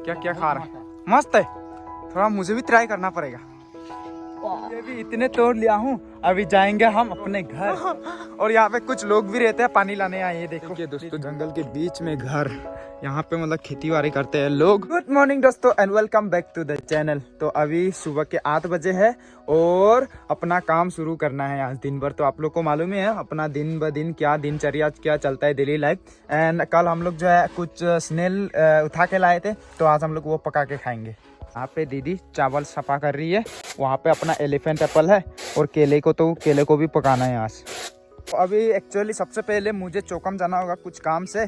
क्या क्या खा रहा है? मस्त है, थोड़ा मुझे भी ट्राई करना पड़ेगा। ये भी इतने तोड़ लिया हूँ। अभी जाएंगे हम अपने घर और यहाँ पे कुछ लोग भी रहते हैं, पानी लाने आए। ये देखो दोस्तों, जंगल के बीच में घर, यहाँ पे मतलब खेती बाड़ी करते हैं लोग। गुड मॉर्निंग दोस्तों and welcome back to the channel. तो अभी सुबह के 8 बजे है और अपना काम शुरू करना है आज दिन भर। तो आप लोग को मालूम ही है अपना दिन ब दिन क्या दिनचर्या क्या चलता है, डेली लाइफ। एंड कल हम लोग जो है कुछ स्नेल उठा के लाए थे, तो आज हम लोग वो पका के खाएंगे। यहाँ पे दीदी चावल सफा कर रही है, वहाँ पे अपना एलिफेंट एप्पल है और केले को भी पकाना है आज। तो अभी एक्चुअली सबसे पहले मुझे चौकम जाना होगा कुछ काम से।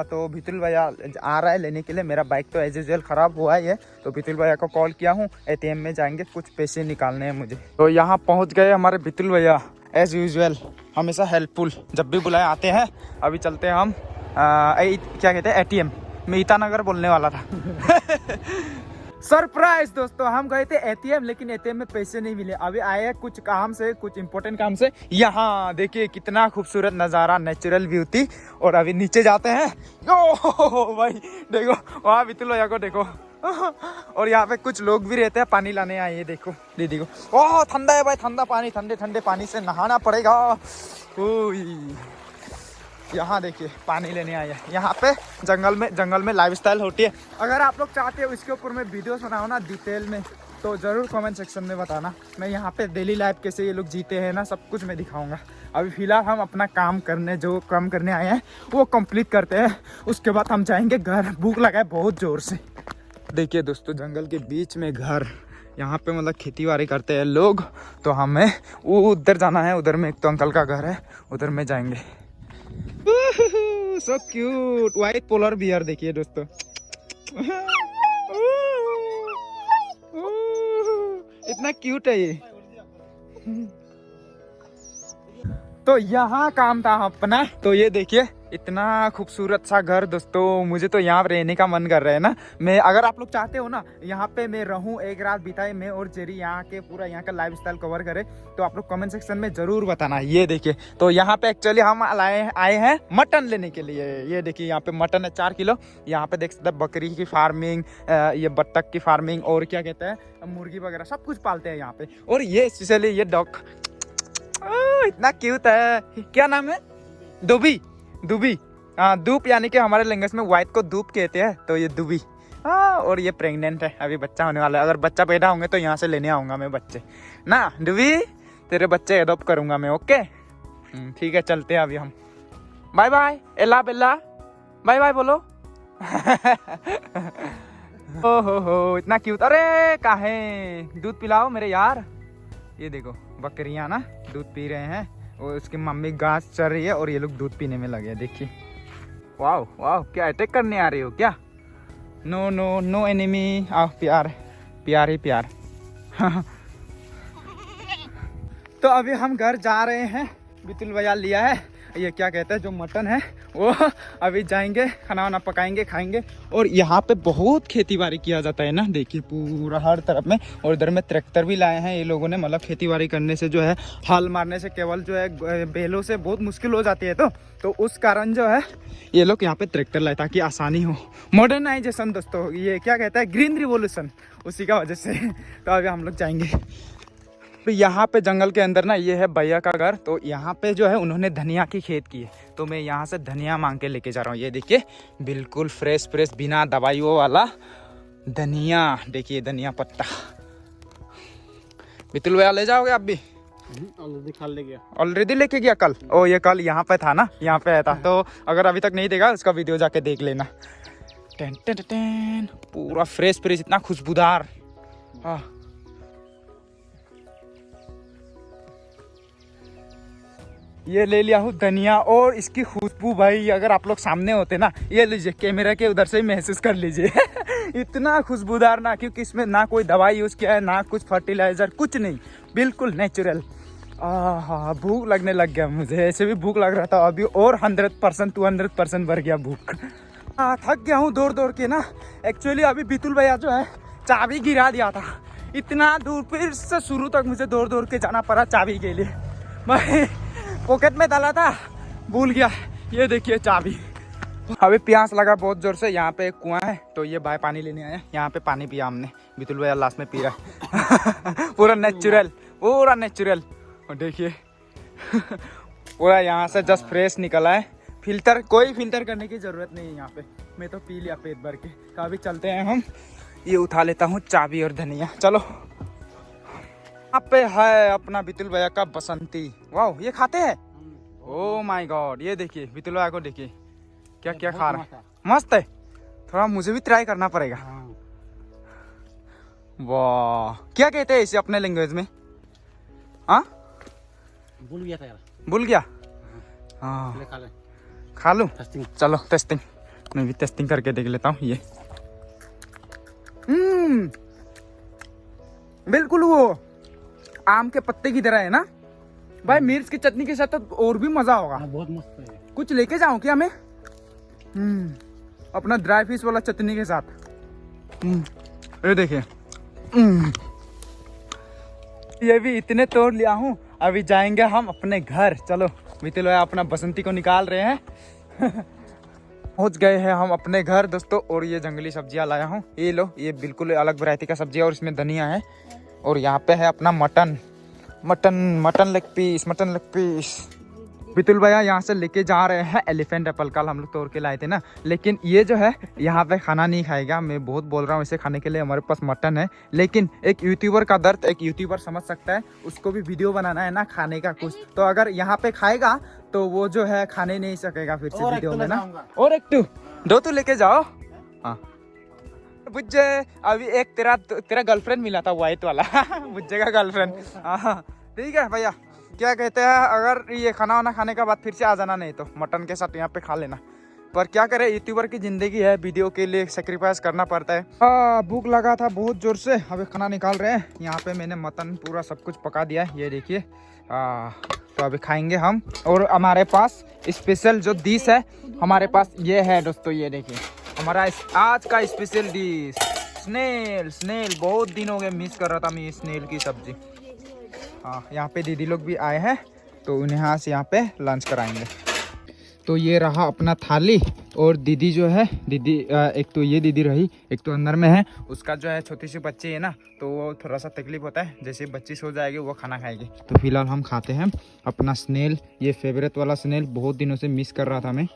तो भितुल भैया आ रहा है लेने के लिए। मेरा बाइक तो एज यूजुअल ख़राब हुआ ही है, तो भितुल भैया को कॉल किया हूँ। ATM में जाएंगे, कुछ पैसे निकालने हैं मुझे। तो यहाँ पहुँच गए हमारे भितुल भैया, एज यूजुअल हमेशा हेल्पफुल, जब भी बुलाए आते हैं। अभी चलते हैं हम क्या कहते हैं ATM, मैं ईटानगर बोलने वाला था। सरप्राइज दोस्तों, हम गए थे ATM लेकिन ATM में पैसे नहीं मिले। अभी आए हैं कुछ काम से, कुछ इंपॉर्टेंट काम से। यहाँ देखिए कितना खूबसूरत नज़ारा, नेचुरल ब्यूटी। और अभी नीचे जाते हैं। यो भाई देखो, वहाँ बितुल भैया को देखो। और यहाँ पे कुछ लोग भी रहते हैं, पानी लाने आए। ये देखो दीदी को, ओह ठंडा है भाई, ठंडा पानी, ठंडे ठंडे पानी से नहाना पड़ेगा। यहाँ देखिए पानी लेने आए हैं। यहाँ पे जंगल में लाइफस्टाइल होती है। अगर आप लोग चाहते हो इसके ऊपर मैं वीडियोस बनाऊँ ना डिटेल में, तो ज़रूर कमेंट सेक्शन में बताना। मैं यहाँ पे डेली लाइफ कैसे ये लोग जीते हैं ना, सब कुछ मैं दिखाऊंगा। अभी फिलहाल हम अपना काम करने आए हैं वो कंप्लीट करते हैं, उसके बाद हम जाएंगे घर। भूख लगा है बहुत ज़ोर से। देखिए दोस्तों, जंगल के बीच में घर, यहाँ पे मतलब खेती बाड़ी करते हैं लोग। तो हमें वो उधर जाना है, उधर में एक तो अंकल का घर है, उधर में जाएंगे। So cute, white polar bear देखिए दोस्तों। इतना क्यूट है ये। तो यहाँ काम था अपना। तो ये देखिए इतना खूबसूरत सा घर दोस्तों, मुझे तो यहाँ रहने का मन कर रहा है ना। मैं अगर आप लोग चाहते हो ना यहाँ पे मैं रहूँ, एक रात बिताए मैं और जेरी, यहाँ के पूरा यहाँ का लाइफस्टाइल कवर करे, तो आप लोग कमेंट सेक्शन में जरूर बताना। ये देखिए, तो यहाँ पे एक्चुअली हम आए हैं मटन लेने के लिए। ये देखिए यहाँ पे मटन है 4 किलो। यहाँ पे देख सकते हैं बकरी की फार्मिंग, ये बत्तख की फार्मिंग और क्या कहते हैं मुर्गी वगैरह सब कुछ पालते हैं यहाँ पे। और ये स्पेशली ये डॉग इतना क्यूट है। क्या नाम है? दुबी। हाँ, धूप, यानी कि हमारे लैंग्वेज में व्हाइट को धूप कहते हैं। तो ये दुबी। हाँ, और ये प्रेग्नेंट है, अभी बच्चा होने वाला है। अगर बच्चा पैदा होंगे तो यहाँ से लेने आऊँगा मैं बच्चे ना। दुबी तेरे बच्चे एडॉप्ट करूँगा मैं, ओके ठीक है। चलते हैं अभी हम। बाय बाय एला बेला, बाय बाय बोलो। हो इतना क्यूट। अरे काहे, दूध पिलाओ मेरे यार। ये देखो बकरियाँ ना दूध पी रहे हैं और उसकी मम्मी घास चर रही है और ये लोग दूध पीने में लगे हैं। देखिए वाह वाह, क्या अटैक करने आ रही हो क्या? नो नो नो एनिमी, आओ प्यार प्यार ही प्यार। तो अभी हम घर जा रहे हैं। बितुल भैया लिया है ये क्या कहते हैं जो मटन है वो। अभी जाएंगे, खाना वाना पकाएंगे, खाएंगे। और यहाँ पे बहुत खेती बाड़ी किया जाता है ना, देखिए पूरा हर तरफ में। और इधर में ट्रैक्टर भी लाए हैं ये लोगों ने। मतलब खेती बाड़ी करने से जो है, हल मारने से केवल जो है बैलों से बहुत मुश्किल हो जाती है। तो उस कारण जो है ये लोग यहाँ पे ट्रैक्टर लाए ताकि आसानी हो। मॉडर्नाइजेशन दोस्तों, ये क्या कहता है ग्रीन रिवोल्यूशन, उसी का वजह से। तो अभी हम लोग जाएंगे। तो यहाँ पे जंगल के अंदर ना ये है भैया का घर। तो यहाँ पे जो है उन्होंने धनिया की खेत की है, तो मैं यहाँ से धनिया मांग के लेके जा रहा हूँ। ये देखिए बिल्कुल फ्रेश बिना दवाइयों वाला धनिया। देखिए धनिया पत्ता। बितुल भैया ले जाओगे आप भी? ऑलरेडी लेके गया कल। ओ ये कल यहाँ पे था ना, यहाँ पे आया था। तो अगर अभी तक नहीं देखा उसका वीडियो जाके देख लेना। टेन टेन टेन, पूरा फ्रेश इतना खुशबूदार। हाँ, ये ले लिया हूँ धनिया। और इसकी खुशबू भाई, अगर आप लोग सामने होते ना, ये लीजिए कैमरा के उधर से ही महसूस कर लीजिए। इतना खुशबूदार ना, क्योंकि इसमें ना कोई दवाई यूज़ किया है, ना कुछ फर्टिलाइजर, कुछ नहीं, बिल्कुल नेचुरल। हाँ, भूख लगने लग गया मुझे, ऐसे भी भूख लग रहा था अभी। और 100% 200% भर गया भूख। थक गया हूँ दौड़ के ना। एक्चुअली अभी बितुल भैया जो है चाबी गिरा दिया था, इतना दूर फिर से शुरू तक मुझे दौड़ के जाना पड़ा चाबी के लिए। मैं पॉकेट में डाला था, भूल गया। ये देखिए चाबी। अभी प्यास लगा बहुत जोर से। यहाँ पे एक कुआं है तो ये भाई पानी लेने आया। यहाँ पे पानी पिया हमने। बितुल भाई लास्ट में पी रहा है पूरा नेचुरल, पूरा नेचुरल। और देखिए पूरा यहाँ से जस्ट फ्रेश निकला है। फिल्टर, कोई फिल्टर करने की जरूरत नहीं है यहाँ पे। मैं तो पी लिया पेट भर के। कभी चलते हैं हम। ये उठा लेता हूँ चाबी और धनिया। चलो, यहाँ पे है अपना बितुल भैया का बसंती। वाह, ये खाते हैं? ओ माय गॉड, ये देखिए बितुल भैया को देखिए क्या क्या खा रहा है। मस्त है, थोड़ा मुझे भी ट्राई करना पड़ेगा। वाह, क्या कहते हैं इसे अपने लैंग्वेज में? हाँ, भूल गया था यार। भूल गया? हाँ, खा लूं? चलो टेस्टिंग, मैं भी टेस्टिंग करके देख लेता हूँ। ये बिल्कुल वो आम के पत्ते की तरह है ना भाई। मिर्च की चटनी के साथ तो और भी मजा होगा। बहुत मस्त है। कुछ लेके जाऊं क्या मैं? अपना ड्राई फिश वाला चटनी के साथ। ये देखिए, ये भी इतने तोड़ लिया हूँ। अभी जाएंगे हम अपने घर। चलो, बितुल भाई अपना बसंती को निकाल रहे हैं। पहुंच गए हैं हम अपने घर दोस्तों। और ये जंगली सब्जियां लाया हूँ। ये लो, ये बिल्कुल अलग वैरायटी का सब्जी है और इसमें धनिया है। और यहाँ पे है अपना मटन लेग पीस। बितुल भैया यहाँ से लेके जा रहे हैं एलिफेंट एप्पल। कल हम लोग तोड़ के लाए थे ना। लेकिन ये जो है यहाँ पे खाना नहीं खाएगा। मैं बहुत बोल रहा हूँ इसे खाने के लिए। हमारे पास मटन है, लेकिन एक यूट्यूबर का दर्द एक यूट्यूबर समझ सकता है। उसको भी वीडियो बनाना है ना खाने का कुछ। तो अगर यहाँ पे खाएगा तो वो जो है खाने नहीं सकेगा फिर से वीडियो में ना। और एक दो तो लेके जाओ। हाँ बुज्जे, अभी एक तेरा गर्लफ्रेंड मिला था व्हाइट वाला बुज्जे का गर्लफ्रेंड। हाँ ठीक है भैया, क्या कहते हैं, अगर ये खाना वाना खाने के बाद फिर से आ जाना, नहीं तो मटन के साथ यहाँ पे खा लेना। पर क्या करे, यूट्यूबर की जिंदगी है, वीडियो के लिए सेक्रीफाइस करना पड़ता है। भूख लगा था बहुत जोर से। अभी खाना निकाल रहे हैं। यहाँ पे मैंने मटन पूरा सब कुछ पका दिया है, ये देखिए। तो अभी खाएंगे हम। और हमारे पास स्पेशल जो डिश है हमारे पास ये है दोस्तों, ये देखिए हमारा आज का स्पेशल डिश स्नेल। बहुत दिन हो गए मिस कर रहा था मैं स्नेल की सब्जी। हाँ, यहाँ पे दीदी लोग भी आए हैं तो उन्हें यहाँ से यहाँ पे लंच कराएंगे। तो ये रहा अपना थाली। और दीदी जो है, दीदी एक तो ये दीदी रही, एक तो अंदर में है। उसका जो है छोटी सी बच्ची है ना, तो वो थोड़ा सा तकलीफ होता है। जैसे बच्ची सो जाएगी वो खाना खाएगी। तो फिलहाल हम खाते हैं अपना स्नेल। ये फेवरेट वाला स्नेल, बहुत दिनों से मिस कर रहा था मैं।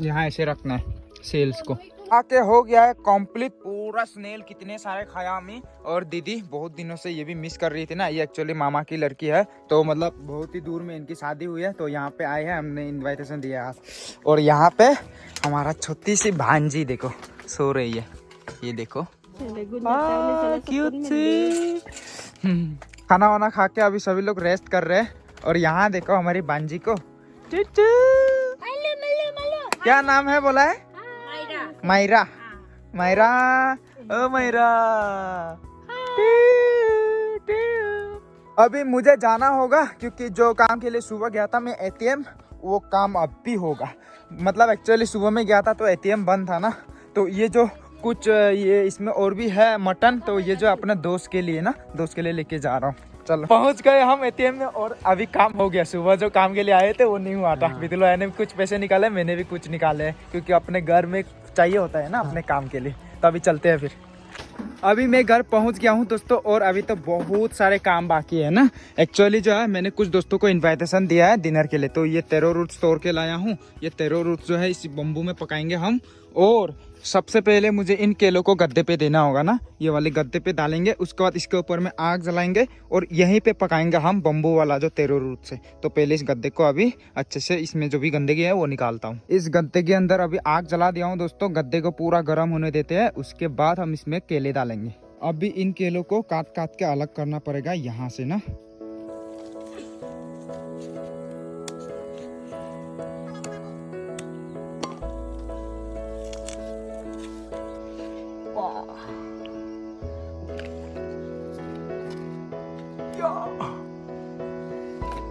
यहाँ ऐसे रखना है सेल्स को। आके हो गया है कंप्लीट पूरा स्नेल। कितने सारे खाया हमें। और दीदी बहुत दिनों से ये भी मिस कर रही थी ना। ये एक्चुअली मामा की लड़की है, तो मतलब बहुत ही दूर में इनकी शादी हुई है। तो यहाँ पे आए हैं, हमने इनविटेशन दिया है। और यहाँ पे हमारा छोटी सी भांजी देखो सो रही है, ये देखो क्यूट सी। खाना वाना खा के अभी सभी लोग रेस्ट कर रहे हैं। और यहाँ देखो हमारी भांजी को। क्या नाम है बोला है? मायरा। मायरा, ओ मायरा। अभी मुझे जाना होगा क्योंकि जो काम के लिए सुबह गया था मैं एटीएम, वो काम अब भी होगा। मतलब एक्चुअली सुबह में गया था तो एटीएम बंद था ना। तो ये जो कुछ ये इसमें और भी है मटन, तो ये जो अपने दोस्त के लिए ना, दोस्त के लिए लेके जा रहा हूँ। चलो, पहुंच गए हम एटीएम में और अभी काम हो गया। सुबह जो काम के लिए आए थे वो नहीं हुआ था। बितुल भाई ने भी कुछ पैसे निकाले, मैंने भी कुछ निकाले, क्योंकि अपने घर में चाहिए होता है ना अपने काम के लिए। तो अभी चलते हैं फिर। अभी मैं घर पहुंच गया हूं दोस्तों। और अभी तो बहुत सारे काम बाकी है ना। एक्चुअली जो है मैंने कुछ दोस्तों को इनविटेशन दिया है डिनर के लिए। तो ये टेरो रूट्स तोड़ के लाया हूँ। ये टेरो रूट्स जो है इस बम्बू में पकाएंगे हम। और सबसे पहले मुझे इन केलों को गद्दे पे देना होगा ना, ये वाले गद्दे पे डालेंगे। उसके बाद इसके ऊपर में आग जलाएंगे और यहीं पे पकाएंगे हम बम्बू वाला जो टेरो रूट से। तो पहले इस गद्दे को अभी अच्छे से इसमें जो भी गंदगी है वो निकालता हूँ। इस गद्दे के अंदर अभी आग जला दिया हूँ दोस्तों। गद्दे को पूरा गर्म होने देते हैं, उसके बाद हम इसमें केले डालेंगे। अभी इन केलों को काट काट के अलग करना पड़ेगा यहाँ से ना।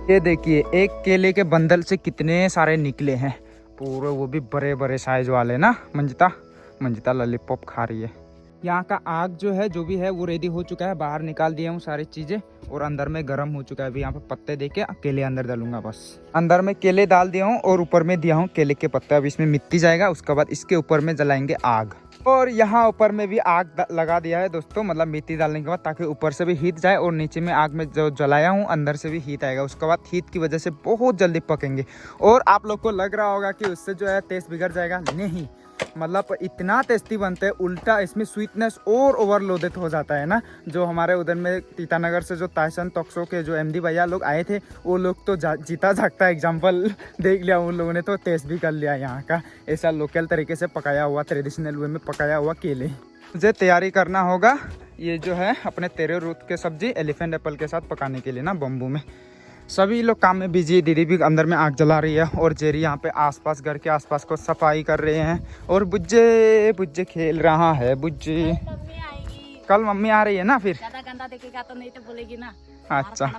ये देखिए एक केले के बंडल से कितने सारे निकले हैं पूरे, वो भी बड़े बड़े साइज वाले ना। मंजिता लॉलीपॉप खा रही है। यहाँ का आग जो है जो भी है वो रेडी हो चुका है, बाहर निकाल दिया हूँ सारी चीज़ें और अंदर में गर्म हो चुका है। अभी यहाँ पे पत्ते देके केले अंदर डालूंगा, बस अंदर में केले डाल दिया हूँ और ऊपर में दिया हूँ केले के पत्ते। अब इसमें मिट्टी जाएगा, उसके बाद इसके ऊपर में जलाएंगे आग। और यहाँ ऊपर में भी आग लगा दिया है दोस्तों, मतलब मिट्टी डालने के बाद, ताकि ऊपर से भी हीट जाए और नीचे में आग में जो जलाया हूँ अंदर से भी हीट आएगा। उसके बाद हीट की वजह से बहुत जल्दी पकेंगे। और आप लोग को लग रहा होगा कि उससे जो है टेस्ट बिगड़ जाएगा, नहीं, मतलब इतना टेस्टी बनते हैं, उल्टा इसमें स्वीटनेस और ओवरलोडेड हो जाता है ना। जो हमारे उधर में टीटानगर से जो ताइसन टॉक्सो के जो एमडी भैया लोग आए थे, वो लोग तो जीता जागता एग्जाम्पल देख लिया उन लोगों ने, तो टेस्ट भी कर लिया यहाँ का ऐसा लोकल तरीके से पकाया हुआ, ट्रेडिशनल वे में पकाया हुआ केले। मुझे तैयारी करना होगा ये जो है अपने तेरे रूट के सब्जी एलिफेंट एप्पल के साथ पकाने के लिए ना, बम्बू में। सभी लोग काम में बिजी है, दीदी भी अंदर में आग जला रही है और जेरी यहाँ पे आसपास घर के आसपास को सफाई कर रहे हैं। और बुज्जे बुज्जे खेल रहा है, बुज्जे कल मम्मी आ रही है ना, फिर ज्यादा गंदा देखेगा तो नहीं तो बोलेगी ना। अच्छा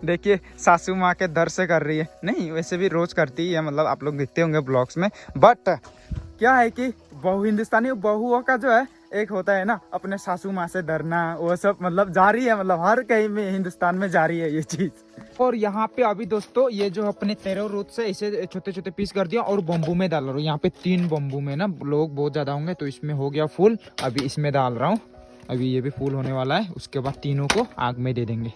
देखिए सासू माँ के दर से कर रही है, नहीं वैसे भी रोज करती है, मतलब आप लोग देखते होंगे ब्लॉग्स में। बट क्या है कि बहु हिंदुस्तानी बहुओं का जो है एक होता है ना अपने सासू माँ से डरना, वो सब मतलब जारी है, मतलब हर कहीं में हिंदुस्तान में जारी है ये चीज। और यहाँ पे अभी दोस्तों ये जो अपने तेरो रूट से इसे छोटे छोटे पीस कर दिया और बम्बू में डाल रहा हूँ। यहाँ पे 3 बम्बू में ना, लोग बहुत ज्यादा होंगे तो इसमें हो गया फुल, अभी इसमें डाल रहा हूँ। अभी ये भी फुल होने वाला है, उसके बाद तीनों को आग में दे देंगे।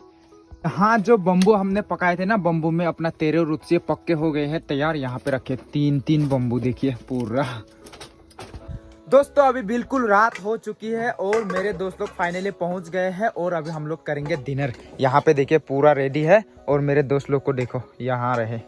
हाँ, जो बम्बू हमने पकाए थे ना, बम्बू में अपना तेरो रूट से पक्के हो गए हैं तैयार। यहाँ पे रखे 3 बम्बू, देखिए पूरा। दोस्तों अभी बिल्कुल रात हो चुकी है और मेरे दोस्त लोग फाइनली पहुंच गए हैं और अभी हम लोग करेंगे डिनर। यहाँ पे देखिए पूरा रेडी है और मेरे दोस्त लोग को देखो, यहाँ रहे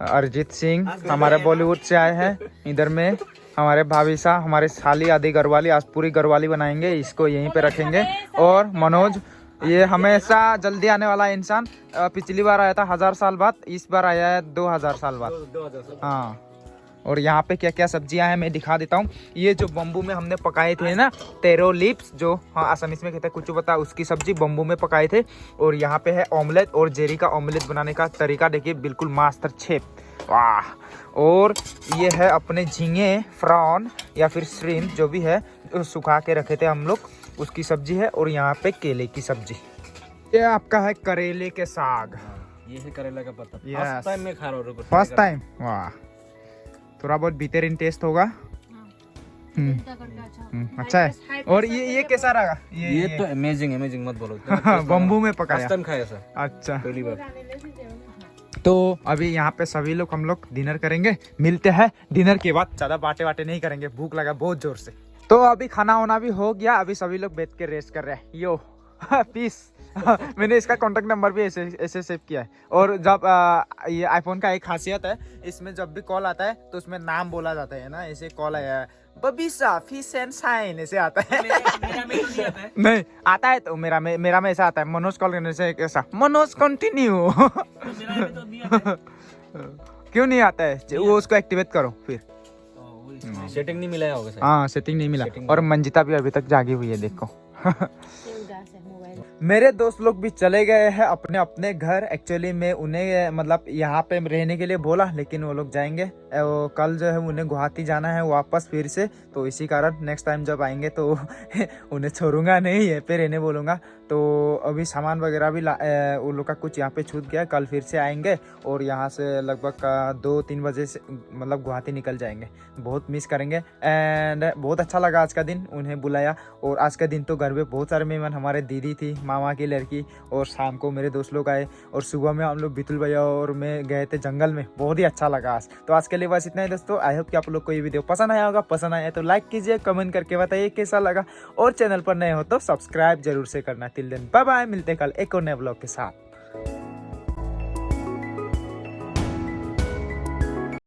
अरिजीत सिंह हमारे बॉलीवुड से आए हैं, इधर में हमारे भाभी साहब, हमारे साली आदि घरवाली, आज पूरी घरवाली बनाएंगे, इसको यहीं पे रखेंगे। और मनोज, ये हमेशा जल्दी आने वाला इंसान, पिछली बार आया था 1000 साल बाद, इस बार आया है 2000 साल बाद। हाँ, और यहाँ पे क्या क्या सब्जियां हैं मैं दिखा देता हूँ। ये जो बम्बू में हमने पकाए थे ना, तेरो लिप्स, जो हाँ आसामीज में कहते हैं कुछ पता, उसकी सब्जी बम्बू में पकाए थे। और यहाँ पे है ऑमलेट, और जेरी का ऑमलेट बनाने का तरीका देखिए, बिल्कुल मास्टर शेफ, वाह। और ये है अपने झींगे, फ्रॉन या फिर श्रिम्प जो भी है, सुखा के रखे थे हम लोग, उसकी सब्जी है। और यहाँ पे केले की सब्जी। ये आपका है करेले के साग, ये है करेला का पत्ता। Yes. फर्स्ट टाइम मैं खा रहा हूँ। फर्स्ट टाइम, वाह। थोड़ा बहुत बेहतरीन टेस्ट होगा। अच्छा है। और ये कैसा रहा? ये तो अमेजिंग मत बोलो। बम्बू में पकाया, फर्स्ट टाइम खाया सर। अच्छा, पहली बार। तो अभी यहाँ पे सभी लोग हम लोग डिनर करेंगे, मिलते हैं डिनर के बाद। ज्यादा बाटे वाटे नहीं करेंगे, भूख लगा बहुत जोर से। तो अभी खाना वाना भी हो गया, अभी सभी लोग बैठ के रेस्ट कर रहे हैं। यो पीस मैंने इसका कॉन्टेक्ट नंबर भी ऐसे सेव किया है। और जब ये आईफोन का एक खासियत है, इसमें जब भी कॉल आता है तो उसमें नाम बोला जाता है ना, ऐसे कॉल आया है बबीसा फिश एंड साइन, ऐसे आता है। मेरा में नहीं आता है। नहीं आता है, तो मेरा में ऐसा आता है, मनोज कॉल करने से ऐसा, मनोज कंटिन्यू। मेरा में तो नहीं आता है। क्यों नहीं आता है? वो उसको एक्टिवेट करो फिर। सेटिंग नहीं मिला होगा सर। हाँ, सेटिंग नहीं मिला। और मंजिता भी अभी तक जागी हुई है, देखो। मेरे दोस्त लोग भी चले गए हैं अपने अपने घर। एक्चुअली मैं उन्हें मतलब यहाँ पे रहने के लिए बोला, लेकिन वो लोग जाएंगे। वो कल जो है उन्हें गुवाहाटी जाना है वापस फिर से, तो इसी कारण नेक्स्ट टाइम जब आएंगे तो उन्हें छोड़ूंगा नहीं, है पे रहने बोलूँगा। तो अभी सामान वगैरह भी उन लोग का कुछ यहाँ पे छूट गया, कल फिर से आएंगे और यहाँ से लगभग 2-3 बजे से मतलब गुवाहाटी निकल जाएंगे। बहुत मिस करेंगे एंड बहुत अच्छा लगा आज का दिन, उन्हें बुलाया। और आज का दिन तो घर में बहुत सारे मेहमान, हमारे दीदी थी, मामा की लड़की, और शाम को मेरे दोस्त लोग आए, और सुबह में हम लोग बितुल भैया और मैं गए थे जंगल में। बहुत ही अच्छा लगा आज। तो आज के लिए बस इतना ही दोस्तों। आई होप कि आप लोग को ये वीडियो पसंद आया होगा। पसंद आया तो लाइक कीजिए, कमेंट करके बताइए कैसा लगा, और चैनल पर नए हो तो सब्सक्राइब जरूर से करना। टिल देन बाय बाय, मिलते कल एक और नए ब्लॉग के साथ।